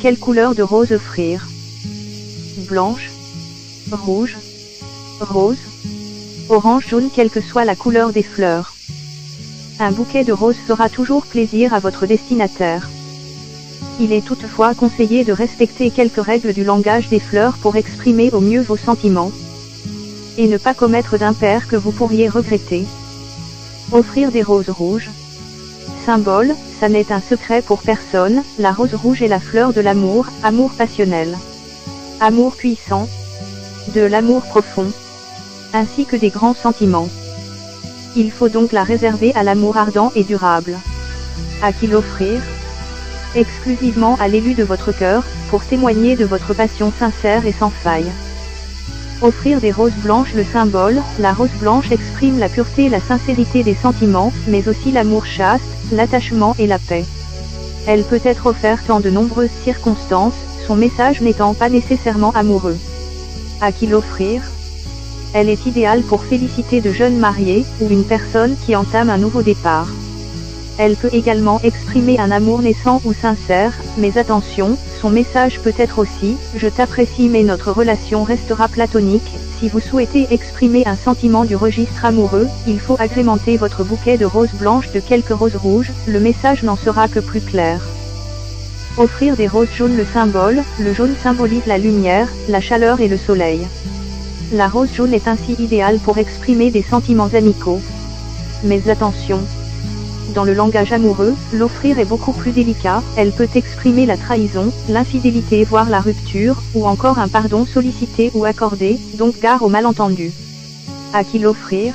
Quelle couleur de rose offrir? Blanche, rouge, rose, orange, jaune, quelle que soit la couleur des fleurs. Un bouquet de roses fera toujours plaisir à votre destinataire. Il est toutefois conseillé de respecter quelques règles du langage des fleurs pour exprimer au mieux vos sentiments et ne pas commettre d'impair que vous pourriez regretter. Offrir des roses rouges. Symbole, ça n'est un secret pour personne, la rose rouge est la fleur de l'amour, amour passionnel, amour puissant, de l'amour profond, ainsi que des grands sentiments. Il faut donc la réserver à l'amour ardent et durable. À qui l'offrir? Exclusivement à l'élu de votre cœur, pour témoigner de votre passion sincère et sans faille. Offrir des roses blanches. Le symbole, la rose blanche exprime la pureté et la sincérité des sentiments, mais aussi l'amour chaste, l'attachement et la paix. Elle peut être offerte en de nombreuses circonstances, son message n'étant pas nécessairement amoureux. À qui l'offrir? Elle est idéale pour féliciter de jeunes mariés, ou une personne qui entame un nouveau départ. Elle peut également exprimer un amour naissant ou sincère, mais attention, son message peut être aussi « Je t'apprécie mais notre relation restera platonique ». Si vous souhaitez exprimer un sentiment du registre amoureux, il faut agrémenter votre bouquet de roses blanches de quelques roses rouges, le message n'en sera que plus clair. Offrir des roses jaunes. Le symbole, le jaune symbolise la lumière, la chaleur et le soleil. La rose jaune est ainsi idéale pour exprimer des sentiments amicaux. Mais attention! Dans le langage amoureux, l'offrir est beaucoup plus délicat, elle peut exprimer la trahison, l'infidélité voire la rupture, ou encore un pardon sollicité ou accordé, donc gare aux malentendus. À qui l'offrir?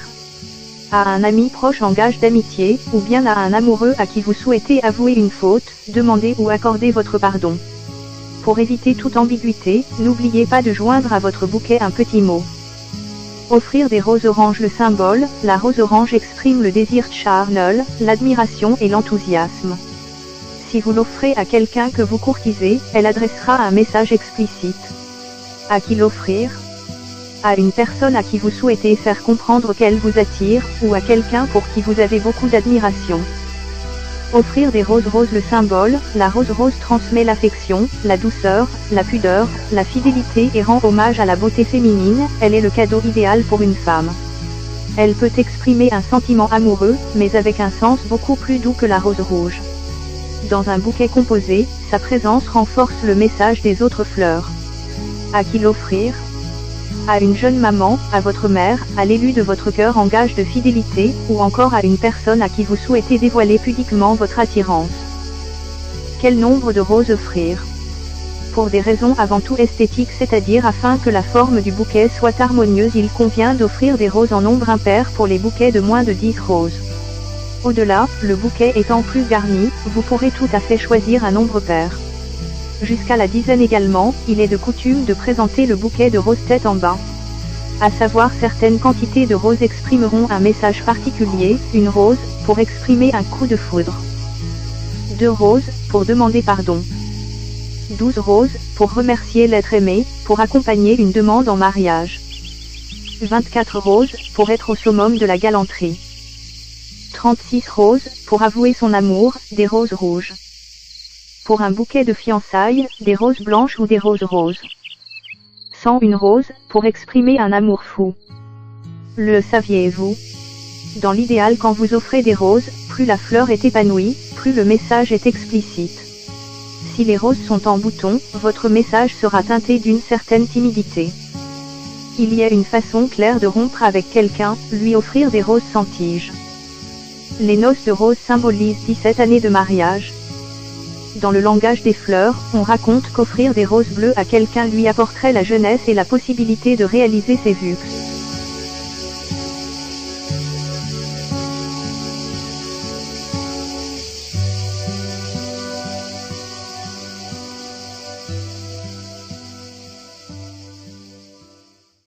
À un ami proche en gage d'amitié, ou bien à un amoureux à qui vous souhaitez avouer une faute, demander ou accorder votre pardon. Pour éviter toute ambiguïté, n'oubliez pas de joindre à votre bouquet un petit mot. Offrir des roses oranges. Le symbole, la rose orange exprime le désir charnel, l'admiration et l'enthousiasme. Si vous l'offrez à quelqu'un que vous courtisez, elle adressera un message explicite. À qui l'offrir? À une personne à qui vous souhaitez faire comprendre qu'elle vous attire, ou à quelqu'un pour qui vous avez beaucoup d'admiration. Offrir des roses roses. Le symbole, la rose rose transmet l'affection, la douceur, la pudeur, la fidélité et rend hommage à la beauté féminine, elle est le cadeau idéal pour une femme. Elle peut exprimer un sentiment amoureux, mais avec un sens beaucoup plus doux que la rose rouge. Dans un bouquet composé, sa présence renforce le message des autres fleurs. À qui l'offrir? À une jeune maman, à votre mère, à l'élu de votre cœur en gage de fidélité, ou encore à une personne à qui vous souhaitez dévoiler pudiquement votre attirance. Quel nombre de roses offrir? Pour des raisons avant tout esthétiques, c'est-à-dire afin que la forme du bouquet soit harmonieuse, il convient d'offrir des roses en nombre impair pour les bouquets de moins de 10 roses. Au-delà, le bouquet étant plus garni, vous pourrez tout à fait choisir un nombre pair. Jusqu'à la dizaine également, il est de coutume de présenter le bouquet de roses tête en bas. À savoir, certaines quantités de roses exprimeront un message particulier, une rose, pour exprimer un coup de foudre. 2 roses, pour demander pardon. 12 roses, pour remercier l'être aimé, pour accompagner une demande en mariage. 24 roses, pour être au summum de la galanterie. 36 roses, pour avouer son amour, des roses rouges. Pour un bouquet de fiançailles, des roses blanches ou des roses roses. 101 roses, pour exprimer un amour fou. Le saviez-vous? Dans l'idéal, quand vous offrez des roses, plus la fleur est épanouie, plus le message est explicite. Si les roses sont en bouton, votre message sera teinté d'une certaine timidité. Il y a une façon claire de rompre avec quelqu'un, lui offrir des roses sans tige. Les noces de roses symbolisent 17 années de mariage. Dans le langage des fleurs, on raconte qu'offrir des roses bleues à quelqu'un lui apporterait la jeunesse et la possibilité de réaliser ses vœux.